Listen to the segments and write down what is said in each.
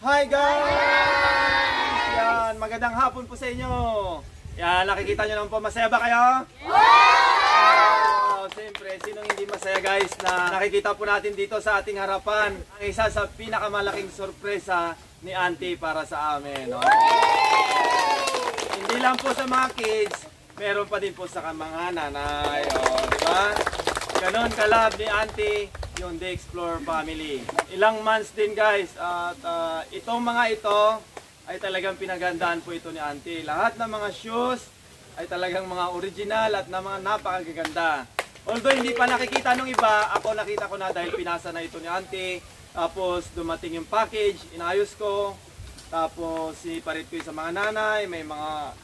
Hi guys! Yan, magandang hapon po sa inyo. Yan, nakikita nyo naman po, masaya ba kayo? Siyempre, sinong hindi masaya guys na nakikita po natin dito sa ating harapan ang isa sa pinakamalaking sorpresa ni Auntie para sa amin. No? Hindi lang po sa mga kids, meron pa din po sa mga nanay. Diba? Ganon kalab ni Auntie yung The Explore family. Ilang months din guys at itong mga ito ay talagang pinagandaan po ito ni Auntie. Lahat ng mga shoes ay talagang mga original at na mga napakagaganda. Although hindi pa nakikita nung iba, ako nakita ko na dahil pinasa na ito ni Auntie. Tapos dumating yung package, inayos ko. Tapos siniparit ko sa mga nanay, may mga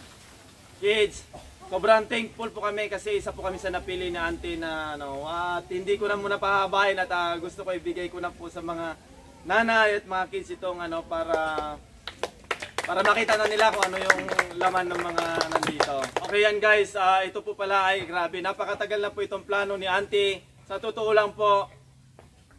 kids. Sobrang thankful po kami kasi isa po kami sa napili ni Auntie na at hindi ko na muna pahabain at gusto ko ibigay ko na po sa mga nanay at mga kids itong para makita na nila kung ano yung laman ng mga nandito. Okay yan guys, ito po pala ay grabe, napakatagal na po itong plano ni Auntie. Sa totoo lang po,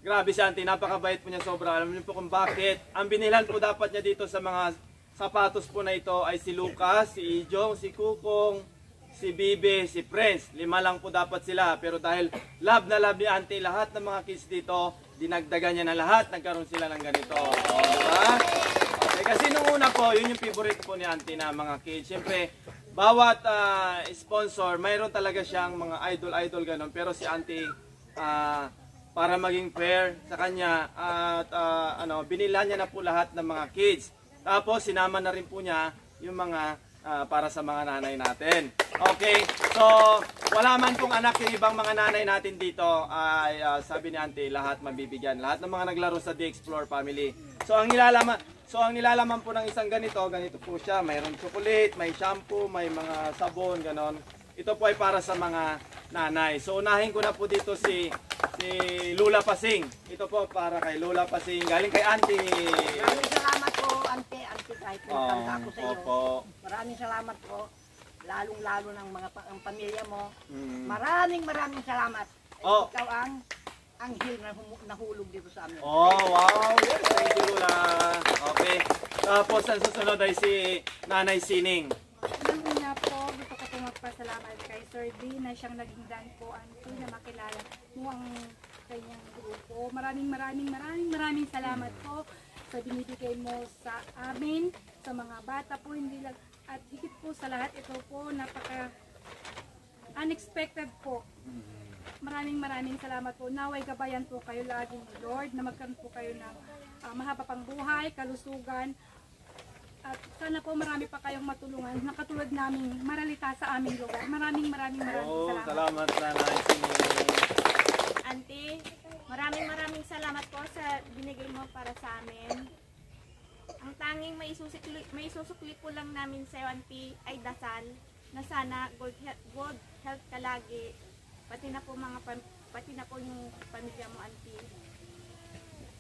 grabe si Auntie, napakabait po niya sobra. Alam niyo po kung bakit. Ang binilhan po dapat niya dito sa mga sapatos po na ito ay si Lucas, si Ijong, si Kukong, si Bibi, si Prince. 5 lang po dapat sila. Pero dahil love na love ni Auntie, lahat ng mga kids dito, dinagdagan niya na lahat, nagkaroon sila ng ganito. Diba? Okay, kasi nung una po, yun yung favorite po ni Auntie na mga kids. Siyempre, bawat sponsor, mayroon talaga siyang mga idol-idol ganon. Pero si Auntie, para maging fair sa kanya, at binilhan niya na po lahat ng mga kids. Tapos, sinama na rin po niya yung mga para sa mga nanay natin. Okay, so wala man pong anak yung ibang mga nanay natin dito ay sabi ni Auntie, lahat mabibigyan. Lahat ng mga naglaro sa The Explore family. So ang nilalaman po ng isang ganito po siya. Mayroon chocolate, may shampoo, may mga sabon, ganon. Ito po ay para sa mga nanay. So unahin ko na po dito si Lula Pasing. Ito po para kay Lula Pasing. Galing kay Auntie. Maraming salamat po, Auntie, kahit nagtangka ko sa iyo. Opo. Maraming salamat po. Lalong-lalo ng mga pamilya mo. Maraming salamat. Ikaw ang anghel na nahulog dito sa amin. Oh, wow. Yes, thank you, Lula. Okay. Tapos ang susunod ay si Nanay Sining. Una po, gusto ko pong magpasalamat kay Sir D na siyang naging daan po na makilala mo ang kanyang grupo. Maraming salamat po sa binibigay mo sa amin, sa mga bata po, hindi lang, at higit po sa lahat, ito po napaka unexpected po. Maraming salamat po. Naway gabayan po kayo lagi ni Lord na magkaroon po kayo ng mahaba pang buhay, kalusugan. At sana po marami pa kayong matulungan na katulad namin maralita sa aming lugar. Maraming salamat. Salamat Nanay Sining. Auntie, maraming salamat po sa binigay mo para sa amin. Ang tanging may isusukli po lang namin sa iyo, Auntie, ay dasal na sana good health ka lagi. Pati na po yung pamilya mo, Auntie.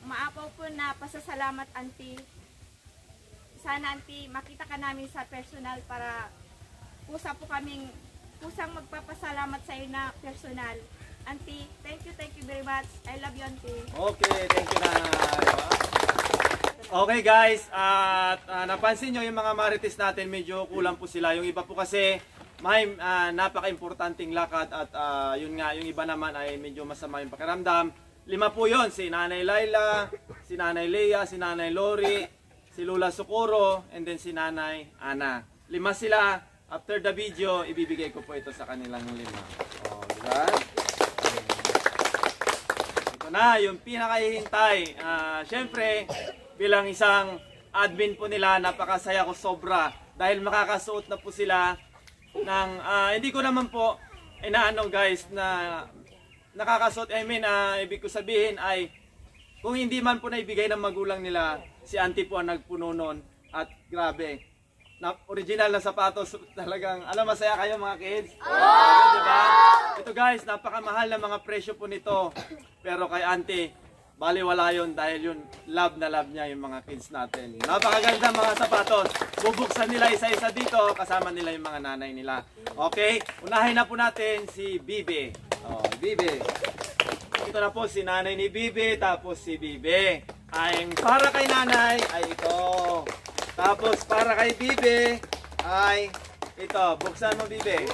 Maapaw po na pasasalamat, Auntie. Sana, Auntie, makita ka namin sa personal para kusang magpapasalamat sa iyo na personal. Auntie, thank you very much. I love you, Auntie. Okay, thank you na. Okay guys, at napansin nyo yung mga marites natin, medyo kulang po sila. Yung iba po kasi may napaka-importanting lakad at yun nga, yung iba naman ay medyo masama yung pakiramdam. 5 po yun, si Nanay Laila, si Nanay Lea, si Nanay Lori, si Lula Socorro, and then si Nanay Ana. 5 sila. After the video, ibibigay ko po ito sa kanilang 5. Oh, diba? Ito na, yung pinakahihintay. Siyempre, bilang isang admin po nila, napakasaya ko sobra. Dahil makakasuot na po sila ng, hindi ko naman po inaano guys, na nakakasuot. Ibig ko sabihin ay, kung hindi man po naibigay ng magulang nila, si Auntie po ang nagpuno nun. At grabe, original na sapatos, talagang, masaya kayo mga kids? Diba? Ito guys, napakamahal na mga presyo po nito. Pero kay Auntie, baliwala yun dahil yun, love na love niya yung mga kids natin. Napakaganda mga sapatos. Bubuksan nila isa-isa dito, kasama nila yung mga nanay nila. Okay, unahin na po natin si Bibi. Bibi. Ito na po si nanay ni Bibi, tapos si Bibi. Ay para kay nanay ay ito. Tapos para kay Bibi ay ito, buksan mo Bibi.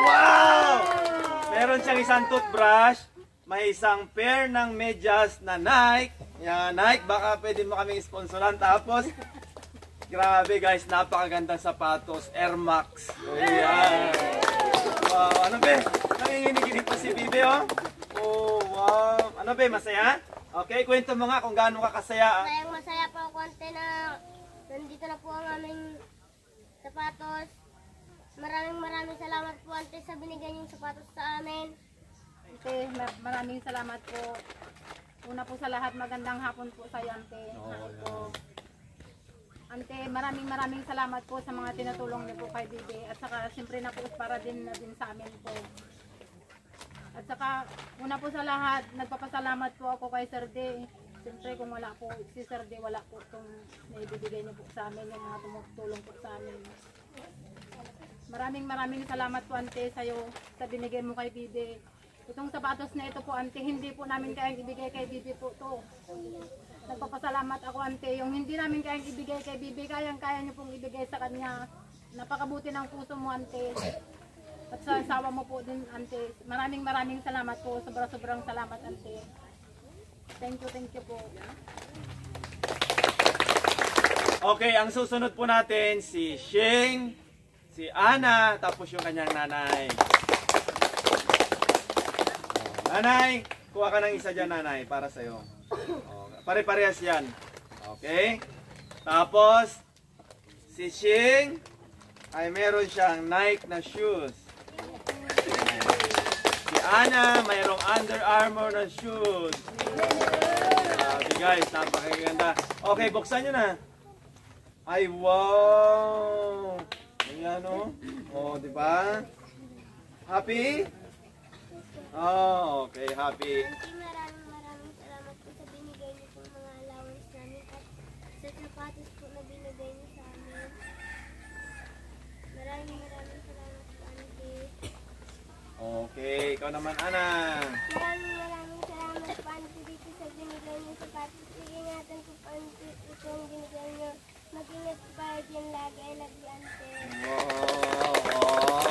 Wow! Meron siyang isang toothbrush, may isang pair ng medyas na Nike. Yan, Nike, baka pwede mo kaming sponsoran. Tapos, grabe guys, napakagandang sapatos, Air Max. Ayan. Wow, ano be? Nanginginig pa si Bibi, oh. Oh, wow. Ano be, masaya? Okay, kwento mo nga kung gaano ka kasaya. Masaya po ako konti na nandito na po ang aming sapatos. Maraming salamat po ante sa binigay niyong sapatos sa amin. Ante, maraming salamat po. Una po sa lahat, magandang hapon po sa iyo, Ante. Ante, maraming salamat po sa mga tinutulong niyo po kay Bibi. At saka, siyempre na po para din sa amin po. At saka, una po sa lahat, nagpapasalamat po ako kay Sir D. Siyempre, kung wala po si Sir D, wala po itong naibibigay niyo po sa amin, yung mga tumutulong po sa amin. Maraming salamat po, Ante, sa'yo, sa binigay mo kay Bibi. Itong sapatos na ito po, Ante, hindi po namin kayang ibigay kay Bibi po to. Nagpapasalamat ako, Ante, yung hindi namin kayang ibigay kay Bibi, kayang-kaya niyo pong ibigay sa kanya. Napakabuti ng puso mo, Ante. At sa asawa mo po din, Ante. Maraming salamat po. Sobrang salamat, Ante. Thank you po. Okay, ang susunod po natin si Sheng, si Ana, tapos yung kanyang nanay. Nanay, kuha ka ng isa dyan, nanay, para sa'yo. Pare-parehas yan. Okay? Tapos, si Sheng ay meron siyang Nike na shoes. Si Ana, mayroong Under Armour na shoes. Guys, napakaganda. Okay, buksan nyo na. Ay, wow! Ayan, oh. Oh, di ba? Happy? Oh, okay, happy. Maraming salamat po sa binigay niyo po mga allowance namin at sa sapatos po na binigay niyo sa amin. Maraming salamat po, Auntie. Okay, ikaw naman, Ana. Maraming salamat po, Auntie, dito sa binigay niyo sapatos. Ingatan ko po, Auntie, ito ang binigay niyo. Mag-ingat po kayo dyan lagi. I love you, Auntie. Wow!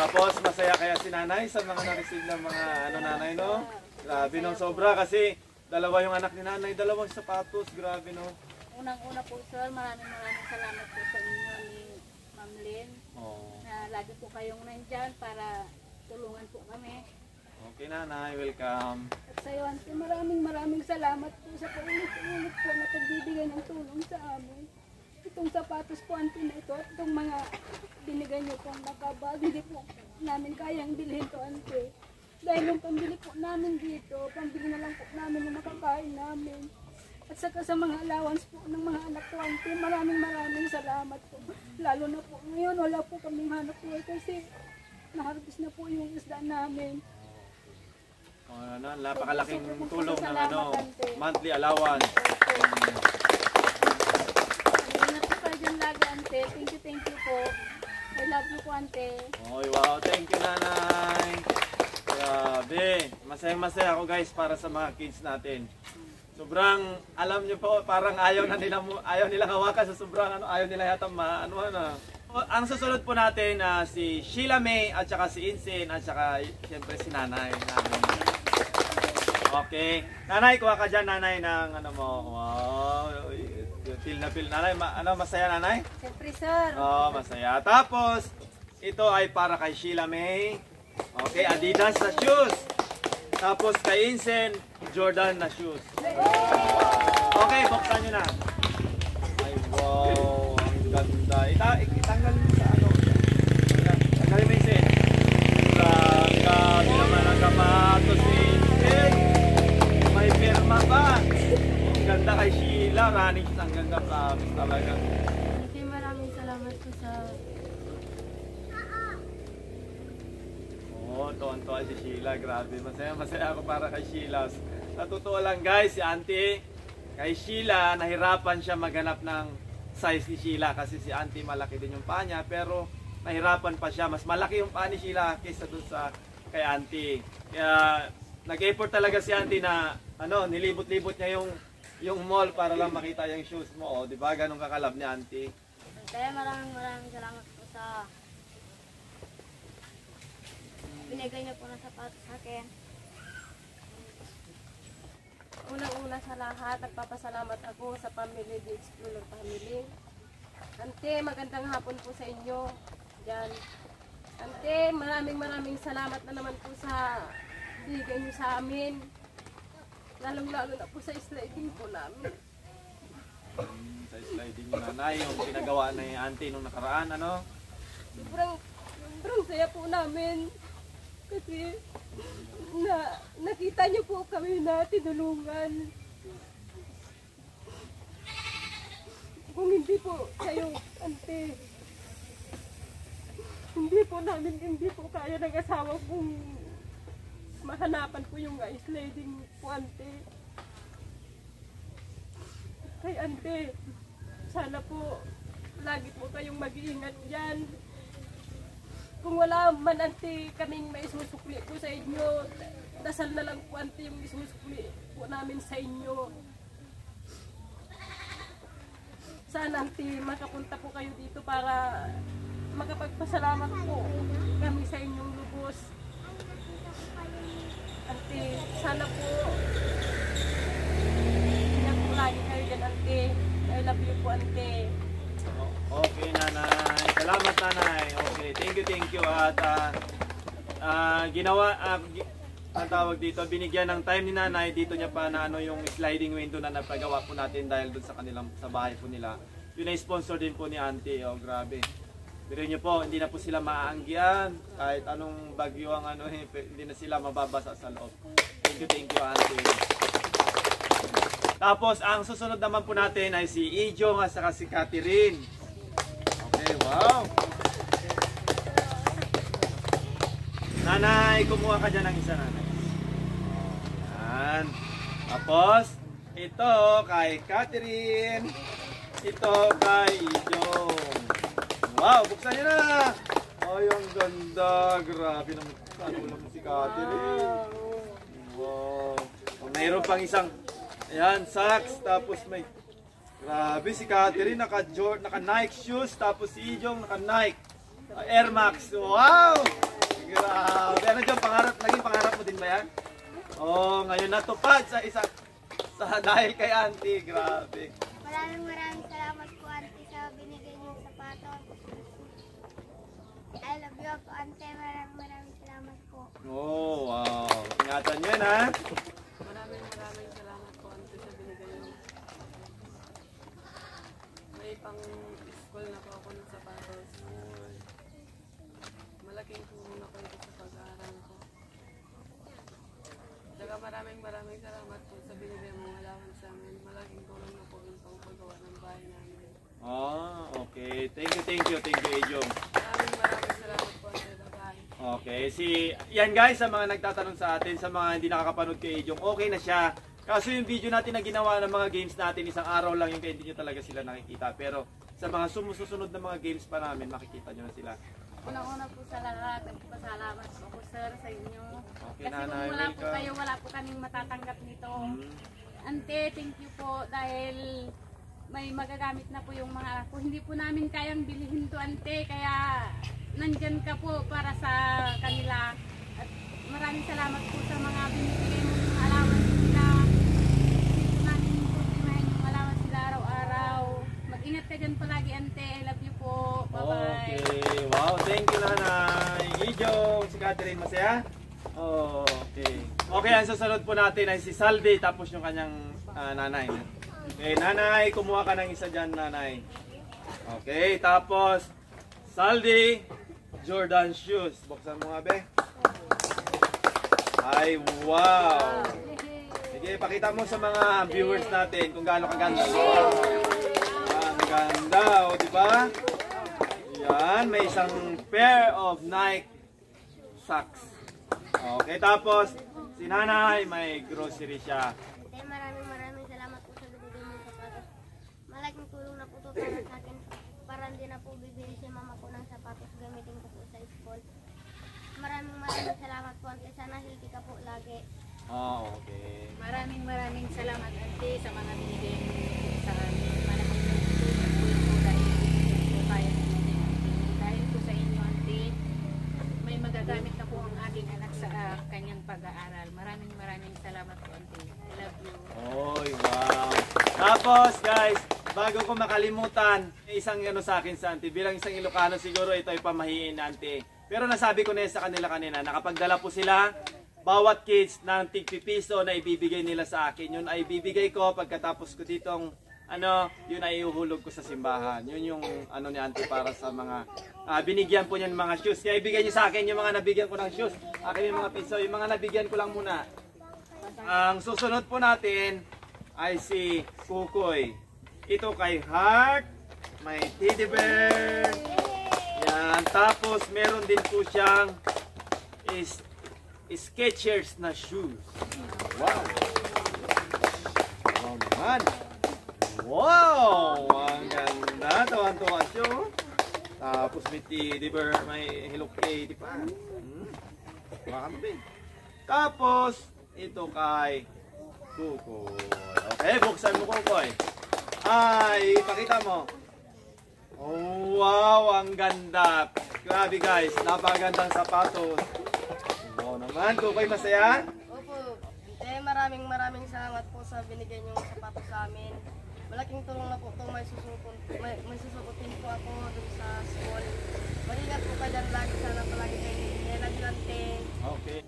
Tapos, masaya kaya si nanay sa mga na-receive ng mga nanay, no? Grabe, no? Sobra kasi dalawa yung anak ni nanay, dalawang sapatos. Grabe, no? Unang-una po, sir, maraming salamat po sa inyo ni Ma'am Lynn. Na lagi po kayong nandyan para tulungan po kami. Okay, nanay. Welcome. At sa iyo, Auntie, maraming salamat po sa paulit-ulit po na pagbibigay ng tulong sa amin. Itong sapatos po, Auntie, na ito at itong mga binigay niyo pong nakabag, hindi po namin kayang bilhin to, Auntie. Dahil yung pambili po namin dito, pambili na lang po namin yung makakain namin. At saka sa mga allowance po ng mga anak ko, Auntie, maraming salamat po. Lalo na po ngayon, wala po kaming hanap po kasi naharvest na po yung isda namin. Napakalaking tulong ng monthly allowance. Ingat po kayo dyan lagi, Ante. Thank you po. I love you po, Ante. Oh, wow, thank you, nanay. Grabe. Masayang-masaya ako, guys, para sa mga kids natin. Sobrang, alam nyo po, parang ayaw nila hawakan sa sobrang ayaw nila yata Ang susunod po natin si Sheila May at saka si Insin at saka siyempre si nanay. Okay. Nanay, kuha ka dyan, nanay, ng wow. Feel na feel, nanay. Masaya, nanay? Siyempre, sir. Oh, masaya. Tapos, ito ay para kay Sheila May. Okay, Adidas na shoes. Tapos kay Insen, Jordan na shoes. Okay, buksan nyo na. Ay, wow. Ang ganda. Itanggal mo sa tanggalin mo, Insen. Grabe naman ang kapatos, Insen. May pirma pa. Ang ganda kay Sheila. Running shoes. Ang ganda, promise talaga. Maraming salamat po sa... Tuwan-tuwa si Sheila, grabe. Masaya ako para kay Sheila. Sa totoo lang, guys, si Auntie, kay Sheila, nahirapan siya maghanap ng size ni Sheila kasi si Auntie malaki din yung paa niya, pero nahirapan pa siya. Mas malaki yung paa ni Sheila kaysa dun sa kay Auntie. Kaya nag-effort talaga si Auntie na nilibot-libot niya yung yung mall para lang makita yung shoes mo. O, di ba? Ganun kakalab ni auntie. Kaya maraming salamat po sa binigay niyo po ng sapatos sa akin. Unang-una sa lahat, nagpapasalamat ako sa family, The Explorer Family. Ante, magandang hapon po sa inyo. Diyan. Ante, maraming salamat na naman po sa binigay niyo sa amin. Lalong-lalo na po sa sliding po namin. Sa sliding yung nanay, yung pinagawa na yung auntie nung nakaraan, ano? Sobrang saya po namin. Kasi nakita niyo po kami na tinulungan. Kung hindi po kayo, ante, hindi po kaya ng asawa kung mahanapan po yung ice sliding po, ante. Kay ante, sana po lagi po kayong mag-iingat dyan. Kung wala man, ante, kaming maisusukli po sa inyo, dasal na lang po, ante, yung isusukli po namin sa inyo. Sana, ante, makapunta po kayo dito para makapagpasalamat po kami sa inyong lubos. Ante, sana po ingat po lagi kayo dyan, ante. I love you po, ante. Okay, nanay. Salamat, nanay. Okay, thank you. At ang tawag dito, binigyan ng time ni nanay, dito niya pa na ano yung sliding window na napagawa po natin dahil dun sa kanilang, sa bahay po nila. Yun ay sponsor din po ni auntie. Oh, grabe. Pero niyo po, hindi na po sila maaanggian. Kahit anong bagyo ang ano, hindi na sila mababasa sa loob. Thank you, auntie. Tapos, ang susunod naman po natin ay si Ijong at saka si Catherine. Okay, wow! Nanay, kumuha ka dyan ng isa, nanay. Yan. Tapos, ito kay Catherine. Ito kay Ijong. Wow, buksan niyo na! Ay, ang ganda. Grabe naman. Ano lang si Catherine. Wow. Mayroon pang isang, ayan, socks. Tapos may, grabe si Catherine, naka Nike shoes. Tapos si Ijong, naka Nike Air Max. Wow! Grabe. Ano dyan, naging pangarap mo din ba yan? Oh, ngayon natupad sa isang, dahil kay auntie. Grabe. Maraming salamat po, ante, sa binigay niyong sapatos. I love you po, ante. Maraming salamat po. Oh, wow. Ingatan nyo yan, ha? Maraming salamat po, ante, sa binigay niyo. May pang-school na po ako ng sapatos. Malaking tulong na po ito sa pag-aaral ko. Saka maraming salamat po sa binigay mong allowance sa amin. Malaking tulong na po yung pagpagawa ng bahay namin. Ah, okay. Thank you, Ijong. Maraming salamat po, ante, Dagay. Okay, yan guys, sa mga nagtatanong sa atin, sa mga hindi nakakapanood kay Ijong, okay na siya. Kaso yung video natin na ginawa ng mga games natin, isang araw lang yung kaya hindi nyo talaga sila nakikita. Pero sa mga sumusunod na mga games pa namin, makikita nyo na sila. Unang-una po sa lahat, nagpapasalamat po ako, sir, sa inyo. Okay, Kasi nanay, kung wala po welcome. kayo, wala po kaming matatanggap nito. Ante, thank you po dahil may magagamit na po yung mga ako. Hindi po namin kayang bilhin to, ante, kaya nandyan ka po para sa kanila. At maraming salamat po sa mga binibigay mo ng allowance nila. Hindi po namin problemahin yung allowance sila araw-araw. Mag-ingat ka dyan palagi, ante. I love you po. Bye-bye. Okay, wow, thank you nanay. Ijong, si Catherine, masaya? Okay. Okay, ang susunod po natin ay si Saldi, tapos yung kanyang nanay. Okay, nanay, kumuha ka ng isa dyan, nanay. Okay, tapos Saldi, Jordan shoes. Buksan mo nga, be. Ay, wow! Sige, pakita mo sa mga viewers natin kung gaano kaganda. Wow! Ang ganda, o diba? Yan, may isang pair of Nike socks. Okay, tapos si nanay may grocery siya. Ate, maraming salamat po sa binigay niyong sapatos. Malaking tulong na po ito para sa akin. Para hindi na po bibili si mama ko ng sapatos. Gamitin ko po sa school. Maraming salamat po, ante. Sana healthy ka po lagi. Oh, okay. Maraming salamat, ante, sa mga binigay pag-aaral. Maraming salamat po, Auntie. I love you. Oy, wow. Tapos guys, bago ko makalimutan, isang ano sa akin sa Auntie, bilang isang Ilocano siguro ito ay pamahiin na Auntie. Pero nasabi ko na sa kanila kanina, nakapagdala po sila, bawat kids ng tig-piso na ibibigay nila sa akin. Yun ay ibibigay ko pagkatapos ko ditong yun ay iuhulog ko sa simbahan. Yun yung ni Auntie para sa mga binigyan po niya ng mga shoes. Kaya ibigay niyo sa akin yung mga nabigyan ko ng shoes. Akin yung mga piso, yung mga nabigyan ko lang muna. Ang susunod po natin ay si Kukoy. Ito kay Heart, may teddy bear. Yan, tapos meron din po siyang Skechers na shoes. Wow! Wow naman! Wow! Ang ganda. Tuwan-tuwa siya. Tapos may teddy bear, may Hello Kitty pa. Tapos, ito kay Kukoy. Okay, buksan mo Kukoy. Ay, ipakita mo. Oh, wow! Ang ganda. Grabe guys, napakagandang sapatos. Wow naman. Kukoy, masaya? Opo. Maraming salamat po sa binigay niyong sapatos sa amin. Malaking tulong na po ito. May susukutin po ako dun sa school. Mag-ingat po kayo dyan lagi. Sana palagi kayo nila dilante. Okay.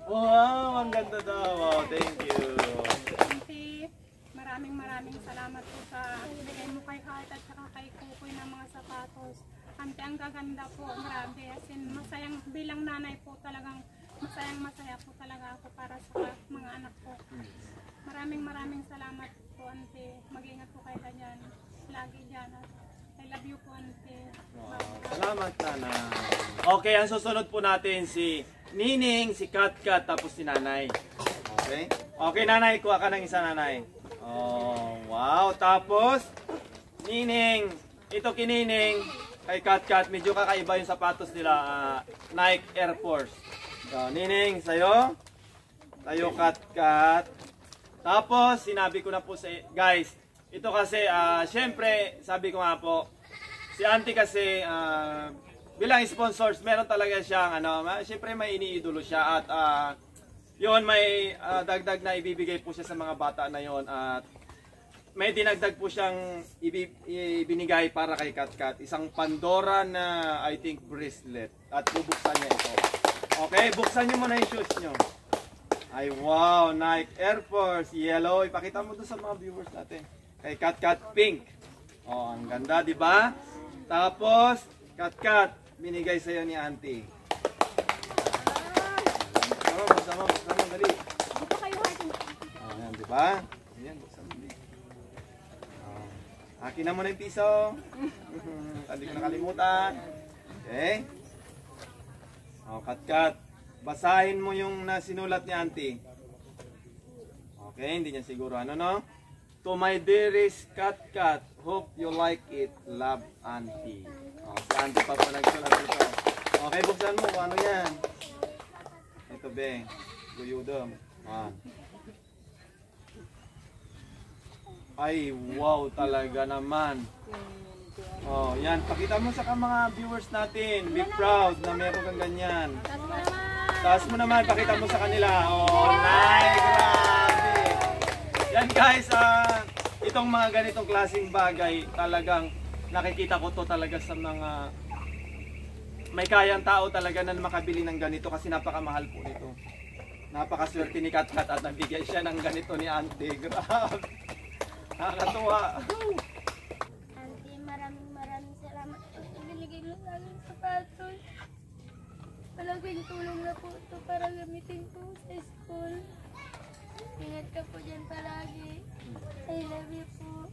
Wow, ang ganda daw. Wow, thank you. Auntie, maraming salamat po sa bigay mo kay Heart at saka kay Kukoy ng mga sapatos. Auntie, ang gaganda po, grabe. As in, masayang bilang nanay po talagang masaya po talaga ako para sa mga anak ko. Maraming salamat po, Auntie. Mag-ingat po kayo dyan. Lagi dyan. I love you po, Auntie. Wow, salamat Nana. Okay, ang susunod po natin si Nining, si Katkat, tapos si Nanay. Okay? Okay, Nanay, kuha ka ng isa, Nanay. Oh, wow. Tapos, Nining, ito kinining, kay Katkat, medyo kakaiba yung sapatos nila, Nike Air Force. So, Nining, sa'yo. Sa'yo, Katkat. Tapos, sinabi ko na po sa guys, ito kasi, syempre, sabi ko nga po, si Auntie kasi, bilang sponsors, meron talaga siyang, syempre may iniidolo siya at yun, may dagdag na ibibigay po siya sa mga bata na yon at may dinagdag po siyang ibinigay para kay Katkat. Isang Pandora na, I think, bracelet at bubuksan niya ito. Okay, buksan niyo muna yung shoes niyo. Ay, wow, Nike Air Force, yellow. Ipakita mo doon sa mga viewers natin. Kay Katkat, pink. Oh, ang ganda, di ba? Tapos, Katkat, binigay sa'yo ni Auntie. Buksan mo, dali. Dito kayo, Heart. Oh, yan, di ba? Ayan, buksan mo. Akin na muna yung piso. Hindi ko nakalimutan. Okay. O, Katkat. Basahin mo yung nasinulat ni Auntie. Okay, hindi niya siguro no? To my dearest Katkat, hope you like it. Love, Auntie. O, si Auntie pa po nagsulat dito. Okay, buksan mo kung ano yan. Ito, be. Guyudom. Ay, wow talaga naman. Oh, yan. Pakita mo sa mga viewers natin. Be proud na meron kang ganyan. Taas mo naman. Pakita mo sa kanila. Oh, nice. Grabe. Yan guys, itong mga ganitong klaseng bagay, talagang nakikita ko to talaga sa mga may kayang tao talaga na makabili ng ganito kasi napakamahal po nito. Napakaswerte ni Katkat at nabigay siya ng ganito ni Auntie. Grabe. Nakakatuwa. Auntie, maraming salamat po. Binigay mo sa akin sapatos. Malaking tulong na po ito para gamitin po sa school. Ingat ka po dyan palagi. I love you po.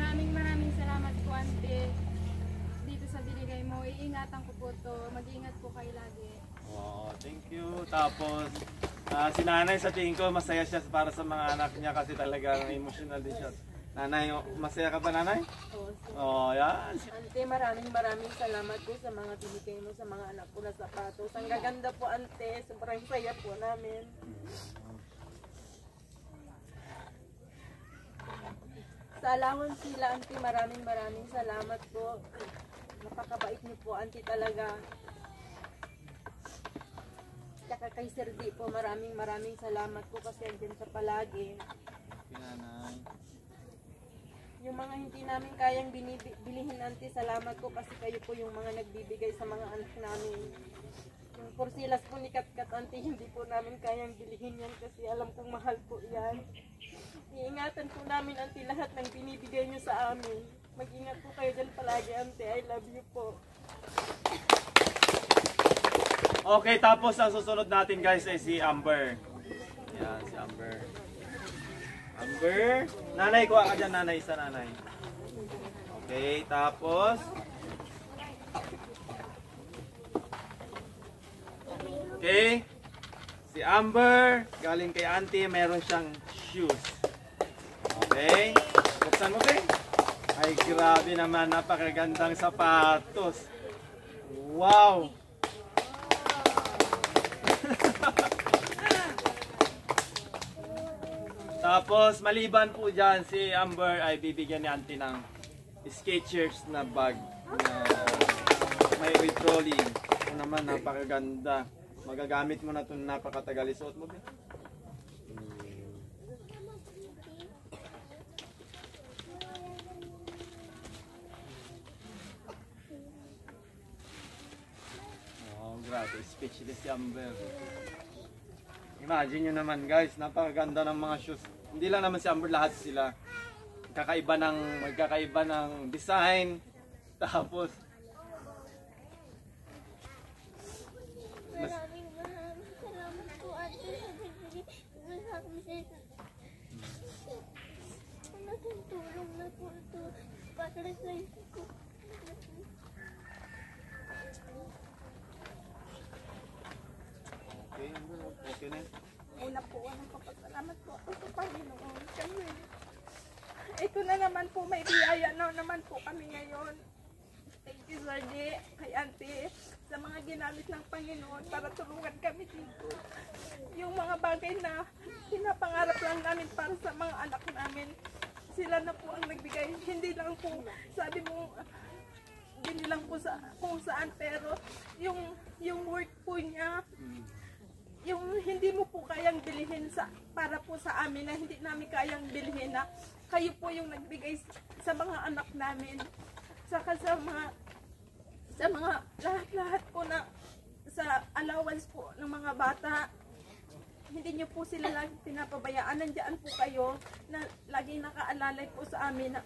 Maraming salamat po, Auntie. Dito sa binigay mo, iingatan ko po to. Mag-ingat po kayo lagi. Oh, thank you. Tapos, si Nanay sa tingin ko masaya siya para sa mga anak niya kasi talagang emotional din siya. Nanay, masaya ka ba, Nanay? Oh, yan. Ante, maraming salamat po sa mga binigay mo sa mga anak ko na sapatos. Ang gaganda po, Ante. Sobrang saya po namin. Sa allowance nila, auntie, maraming salamat po. Napakabait niyo po, auntie, talaga. Tsaka kay Sir D po, maraming salamat po kasi andyan sa palagi. Nanay. Yung mga hindi namin kayang bilihin, auntie, salamat po kasi kayo po yung mga nagbibigay sa mga anak namin. Yung porsilas po ni Katkat, auntie, hindi po namin kayang bilihin yan kasi alam kong mahal po yan. Iingatan po namin, auntie, lahat ng binibigay niyo sa amin. Mag-ingat po kayo dyan palagi, auntie. I love you po. Okay, tapos ang susunod natin guys ay si Amber. Yan, si Amber. Amber. Nanay, kuha ka dyan, nanay. Isa nanay. Okay, tapos. Okay. Si Amber, galing kay auntie, meron siyang shoes. Okay. Buksan mo, okay? Ay, grabe naman. Napakagandang sapatos. Wow. Tapos, maliban po dyan, si Amber ay bibigyan ni auntie ng Skechers na bag na may withdrawing. Ito naman, napakaganda. Magagamit mo na ito, napakatagal. Isuot mo ba? Oh, grabe. Speechless si Amber. Imagine nyo naman guys, napakaganda ng mga shoes. Hindi lang naman si Amber, lahat sila. Magkakaiba ng design. Tapos, Maraming salamat po, ate, sa nagbigay sa akin sa malaking tulong na po ito para sa isip ko. okay, okay na. Una po, nagpapasalamat po ako sa Panginoon. Kasi ito na naman po, may biyaya na naman po kami ngayon. Thank you, Sir D, kay Auntie, sa mga ginamit ng Panginoon para tulungan kami dito. Yung mga bagay na pinapangarap lang namin para sa mga anak namin, sila na po ang nagbigay. Hindi lang po, sabi mo, hindi lang po sa kung saan, pero yung work po niya, yung hindi mo po kayang bilhin para po sa amin, na hindi namin kayang bilhin, na kayo po yung nagbigay sa mga anak namin, saka sa mga lahat po na sa allowance po ng mga bata. Hindi niyo po sila lagi pinapabayaan. Nandiyan po kayo na lagi nakaalalay po sa amin na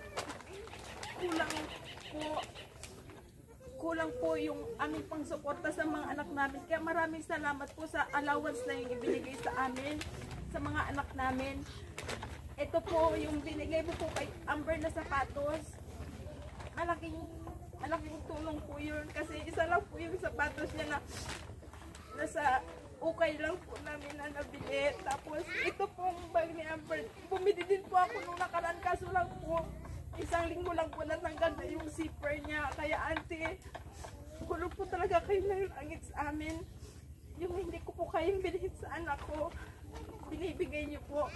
kulang po yung aming pangsuporta sa mga anak namin. Kaya maraming salamat po sa allowance na yung ibinigay sa amin, sa mga anak namin. Ito po yung binigay po kay Amber na sapatos. Malaking tulong po yun kasi isa lang po yung sapatos niya na nasa ukay lang po namin na nabili. Tapos ito pong bag ni Amber, bumili din po ako nung nakaraan, kaso lang po isang linggo lang po natanggal na yung zipper niya. Kaya auntie, kulo po talaga kayo na yung angit sa amin. Yung hindi ko po kayang bilhin sa anak ko, binibigay niyo po.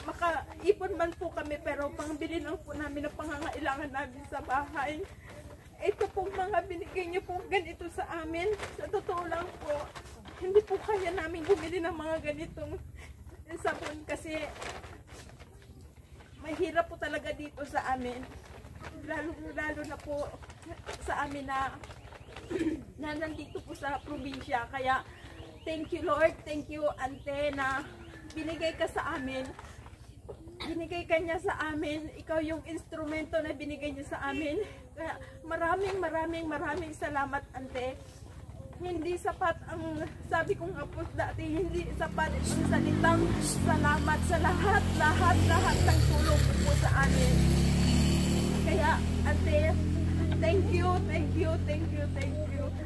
Makaipon man po kami, pero pangbili lang po namin ang pangangailangan namin sa bahay. Ito pong mga binigay niyo po ganito sa amin, sa totoo lang po, hindi po kaya namin bumili ng mga ganitong sabon kasi mahirap po talaga dito sa amin. Lalo na po sa amin na nandito po sa probinsya. Kaya thank you Lord, thank you Ante na binigay ka sa amin. Binigay ka niya sa amin. Ikaw yung instrumento na binigay niya sa amin. Kaya maraming salamat Ante. Hindi sapat ang sabi kong apos dati, hindi sapat ang salitang salamat sa lahat ng tulong po sa amin. Kaya Ante, thank you.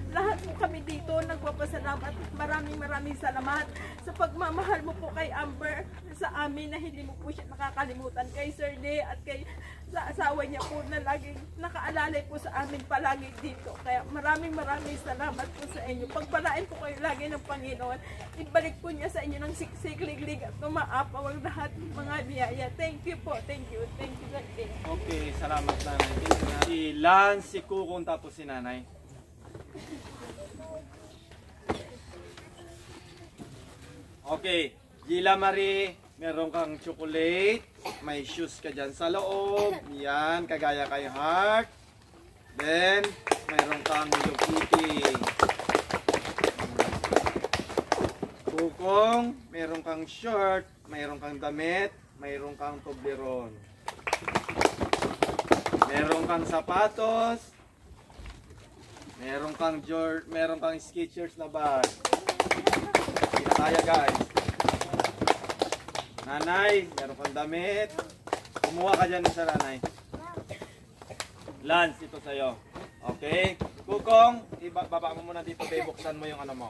Lahat po kami dito nagpapasalamat. Maraming salamat sa pagmamahal mo po kay Amber sa amin na hindi mo po siya nakakalimutan. Kay Sir D at kay sa asawa niya po na laging nakaalalay po sa amin palagi dito. Kaya maraming salamat po sa inyo. Pagpalain po kayo lagi ng Panginoon. Ibalik po niya sa inyo ng siksik, liglig at tumaapaw ang lahat ng mga biyaya. Thank you po. Thank you. Thank you. Okay, salamat nanay. Si Lance, si Kukong, tapos si nanay. Okay, Gila Marie, meron kang chocolate, may shoes ka dyan sa loob, yan, kagaya kay Heart. Then, meron kang Hello Kitty. Kukong, meron kang shirt, meron kang damit, meron kang Toblerone. Meron kang sapatos, meron kang Skechers na bag. Hindi na kaya guys. Nanay, meron kang damit. Kumuha ka dyan sa nanay. Lance, ito sa'yo. Okay? Kukong, ibaba mo muna dito. Buksan mo yung ano mo.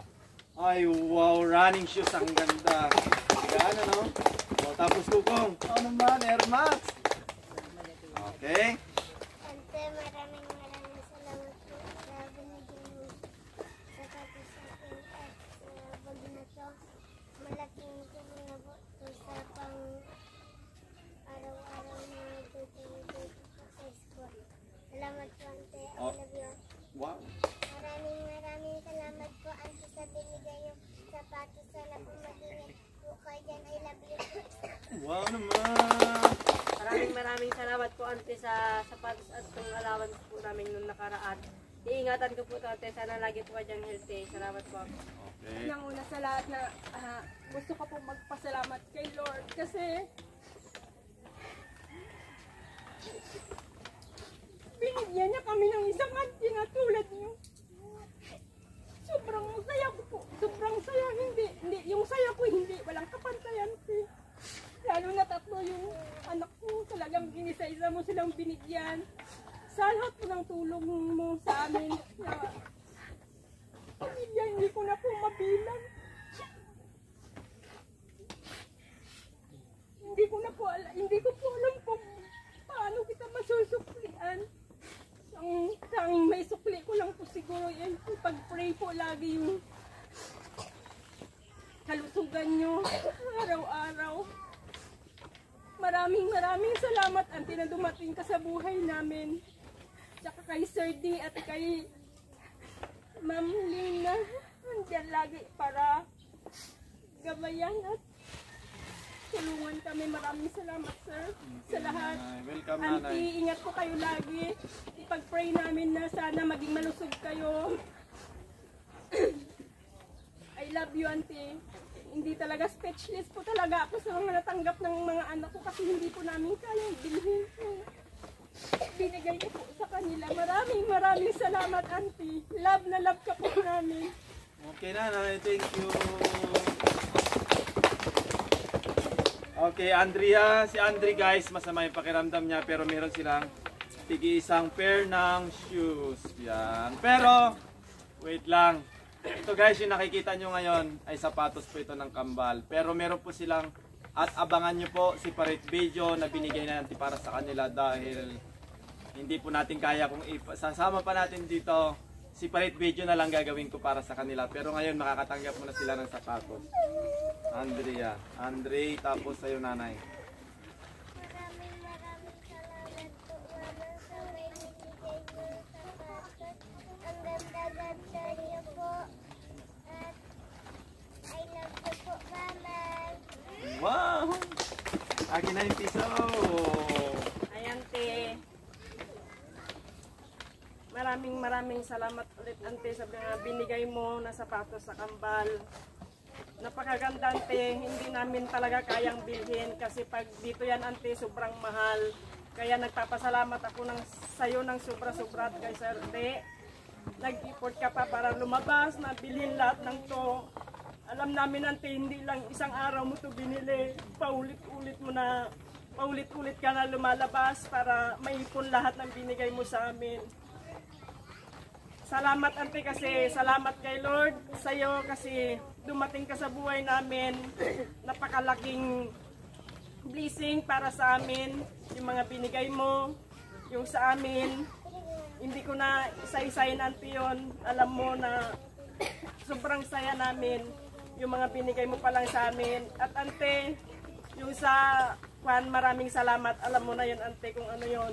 Ay, wow, running shoes. Ang ganda. Gaan, ano? O, tapos Kukong. Ano naman, Air Max. Okay? Ante, maraming salamat po sa binigyan mo sa tapos sa akin at sa bag na to. Malaking tulong na po ito sa pang araw-araw na tutulong po sa school. Salamat po, Ante. I love you. Wow. Maraming salamat po, Ante, sa binigay yung sapatos. Sana po mag-ingat po kayo dyan. I love you po. Wow naman. Maraming salamat po, Ante, sa sapatos at itong allowance po namin nung nakaraan. Iingatan ko po ito, Ante. Sana lagi po kayong healthy. Salamat po. Okay. Nang una sa lahat na gusto ko po magpasalamat kay Lord kasi binigyan niya kami ng isang auntie na tulad niyo. Sobrang saya ko po. Sobrang saya. Hindi. Yung saya ko hindi. Walang kapantayan po. Lalo na tatlo yung anak ko. Talagang ginisa-isa mo silang binigyan. Sa lahat po ng tulong mo sa amin. Pamilya, hindi ko na po mabilang. Hindi ko po alam kung paano kita masusuklian. Ang may sukli ko lang po siguro yan. Pag-pray po lagi yung kalusugan nyo araw-araw. Maraming salamat, Auntie, na dumating ka sa buhay namin. Tsaka kay Sir D at kay Ma'am Lina. Nandiyan lagi para gabayan at tulungan kami. Maraming salamat, sir, sa lahat. Welcome, nanay. Auntie, ingat po kayo lagi. Ipag-pray namin na sana maging malusog kayo. I love you, Auntie. Hindi talaga speechless po talaga ako sa mga natanggap ng mga anak ko kasi hindi po namin kayang bilhin. Binigay ko po sa kanila. Maraming salamat, Auntie. Love na love ka po namin. Okay, nanay. Thank you. Okay, Andrea. Si Andre, guys, masama yung pakiramdam niya pero meron silang tig-isang pair ng shoes. Yan. Pero, wait lang. Ito guys, yung nakikita nyo ngayon ay sapatos po ito ng kambal. Pero meron po silang, at abangan nyo po, separate video na binigay na natin para sa kanila dahil hindi po natin kaya kung sasama pa natin dito. Separate video na lang gagawin ko para sa kanila. Pero ngayon makakatanggap mo na sila ng sapatos. Andrea. Andre, tapos sa'yo nanay. Maraming salamat po, Mama, sa may binigay mo sa sapatos. Ang ganda-ganda niyo po. At I love you po, Mama. Wow! Akin na yung piso. Ayan, te. Maraming salamat ulit, Ante, sa mga binigay mo na sapatos sa kambal. Napakaganda, Ante. Hindi namin talaga kayang bilhin kasi pag dito yan, Ante, sobrang mahal. Kaya nagpapasalamat ako sa'yo ng sobra-sobra kay Sir De. Nag-effort ka pa para lumabas na bilhin lahat ng to. Alam namin, Ante, hindi lang isang araw mo to binili. Paulit-ulit ka na lumalabas para maipon lahat ng binigay mo sa amin. Salamat, Ante, kasi salamat kay Lord sa'yo kasi dumating ka sa buhay namin. Napakalaking blessing para sa amin, yung mga binigay mo, yung sa amin. Hindi ko na isa-isayin Auntie yun. Alam mo na sobrang saya namin yung mga binigay mo pa lang sa amin. At Auntie, yung sa Juan, maraming salamat. Alam mo na yun Auntie kung ano yun.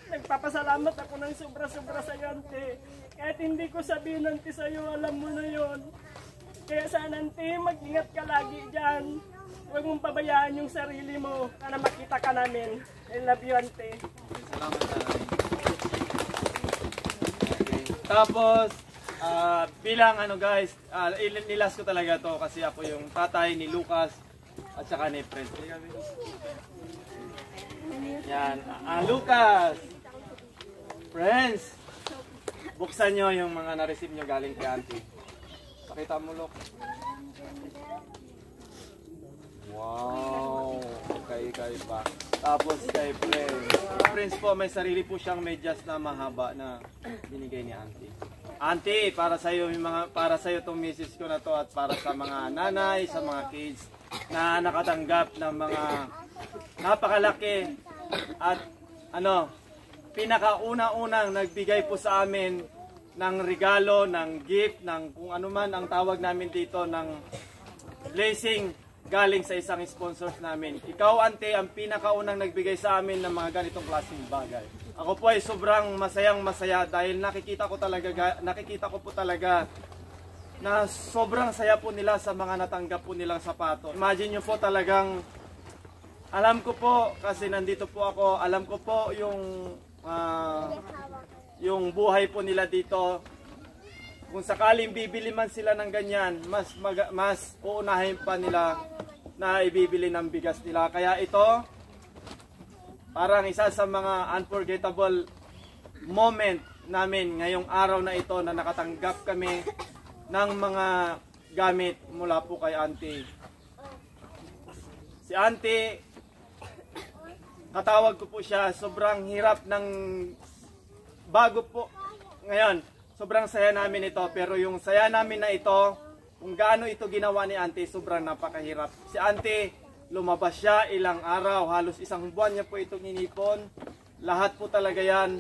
Nagpapasalamat ako ng sobra-sobra sa iyo Auntie. Kahit hindi ko sabihin Auntie sa iyo, alam mo na yun. Kaya sana Auntie, mag-ingat ka lagi dyan. Huwag mong pabayaan yung sarili mo para makita ka namin. I love you Auntie. Salamat nanay. Okay. Tapos, bilang ano guys, nilas ko talaga to kasi ako yung tatay ni Lucas at saka ni Fred. Yan, Lucas! Friends, buksan nyo yung mga na-receive nyo galing kay Auntie. Pakita mo, Lok. Wow! Kay pa. Tapos kay Prince. Prince po, may sarili po siyang medyas na mahaba na binigay ni Auntie. Auntie, para sa iyo tong message ko na to at para sa mga nanay, sa mga kids na nakatanggap ng mga napakalaki at pinakauna-unang nagbigay po sa amin ng regalo, ng gift, ng kung ano man ang tawag namin dito, ng blessing galing sa isang sponsors namin. Ikaw Auntie, ang pinakaunang nagbigay sa amin ng mga ganitong klaseng bagay. Ako po ay sobrang masaya dahil nakikita ko po talaga na sobrang saya po nila sa mga natanggap po nilang sapato. Imagine nyo po talagang, alam ko po kasi nandito po ako, alam ko po yung buhay po nila dito. Kung sakaling bibili man sila ng ganyan, mas uunahin pa nila na ibibili ng bigas nila. Kaya ito, parang isa sa mga unforgettable moment namin ngayong araw na ito na nakatanggap kami ng mga gamit mula po kay Auntie. Si Auntie, katawag ko po siya, sobrang hirap ng bago po ngayon. Sobrang saya namin ito, pero yung saya namin na ito, kung gaano ito ginawa ni Auntie, sobrang napakahirap. Si Auntie, lumabas siya ilang araw, halos isang buwan niya po itong inipon. Lahat po talaga yan,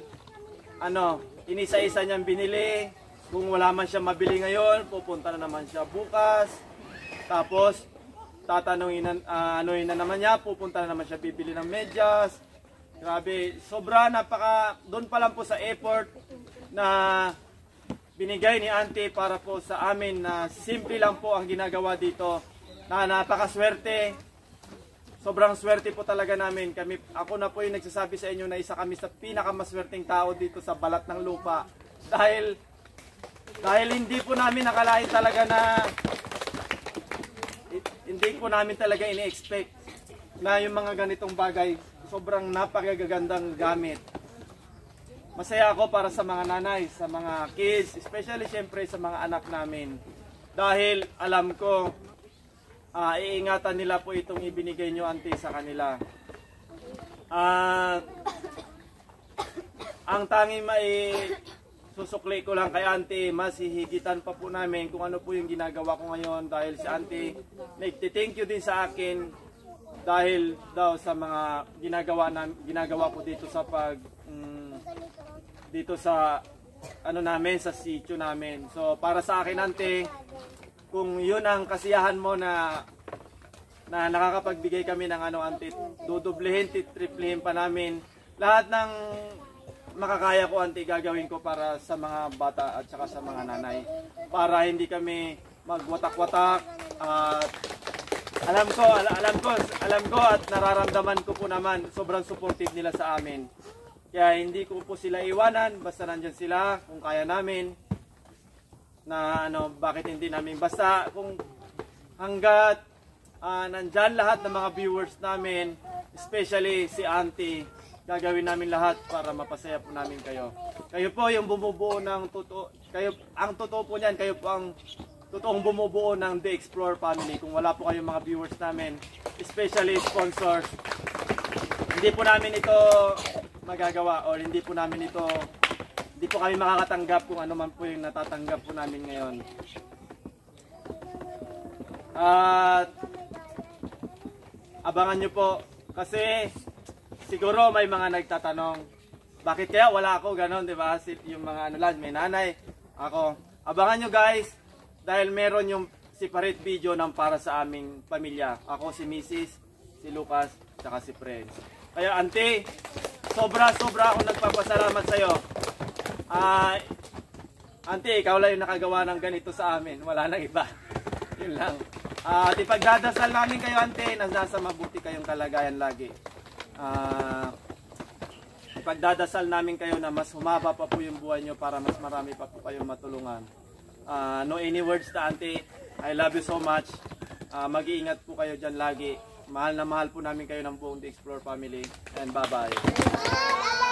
inisa-isa niyang binili. Kung wala man siya mabili ngayon, pupunta na naman siya bukas. Tapos, tatanungin na naman niya, pupunta na naman siya bibili ng medyas. Grabe, doon pa lang po sa effort na binigay ni Auntie para po sa amin na simple lang po ang ginagawa dito. Na napakaswerte. Sobrang swerte po talaga namin. Ako na po yung nagsasabi sa inyo na isa kami sa pinakamaswerteng tao dito sa balat ng lupa. Dahil hindi po namin nakalain talaga na hindi po namin talaga ini-expect na yung mga ganitong bagay sobrang napakagagandang gamit. Masaya ako para sa mga nanay, sa mga kids, especially siyempre sa mga anak namin. Dahil alam ko, iingatan nila po itong ibinigay nyo Auntie sa kanila. Ang tanging susukli ko lang kay Auntie, mas hihigitan pa po namin kung ano po yung ginagawa ko ngayon. Dahil si Auntie, nagti-thank you din sa akin dahil daw sa mga ginagawa po dito sa dito sa namin, sa sitio namin. So para sa akin Auntie, kung yun ang kasiyahan mo na nakakapagbigay kami ng Auntie, dudublehin, titriplihin pa namin lahat ng makakaya ko Auntie, gagawin ko para sa mga bata at saka sa mga nanay, para hindi kami magwatak-watak. At alam ko at nararamdaman ko po naman sobrang supportive nila sa amin. Kaya hindi ko po sila iwanan, basta nandyan sila kung kaya namin. Na bakit hindi namin, basta kung hanggat nandyan lahat ng mga viewers namin, especially si Auntie, gagawin namin lahat para mapasaya po namin kayo. Kayo po yung bumubuo ng ang totoo po niyan, kayo po ang totoong bumubuo ng The Explorer family. Kung wala po kayong mga viewers namin, especially sponsors, hindi po namin ito magagawa or hindi po kami makakatanggap kung ano man po yung natatanggap po namin ngayon. At abangan nyo po Kasi siguro may mga nagtatanong, bakit kaya wala ako ganon, di ba? Yung mga ano lang, may nanay, ako. Abangan nyo guys, dahil meron yung separate video ng para sa aming pamilya. Ako, si Mrs., si Lucas, saka si Friends. Kaya auntie, sobra akong nagpapasalamat sa'yo. Auntie, ikaw lang yung nakagawa ng ganito sa amin. Wala nang iba. Yun lang. At ipagdadasal namin kayo, auntie, na nasa mabuti kayong kalagayan lagi. Ipagdadasal namin kayo na mas humaba pa po yung buhay nyo para mas marami pa po kayong matulungan. No any words na, auntie. I love you so much. Mag-iingat po kayo dyan lagi. Mahal na mahal po namin kayo ng buong The Explore family. And bye-bye.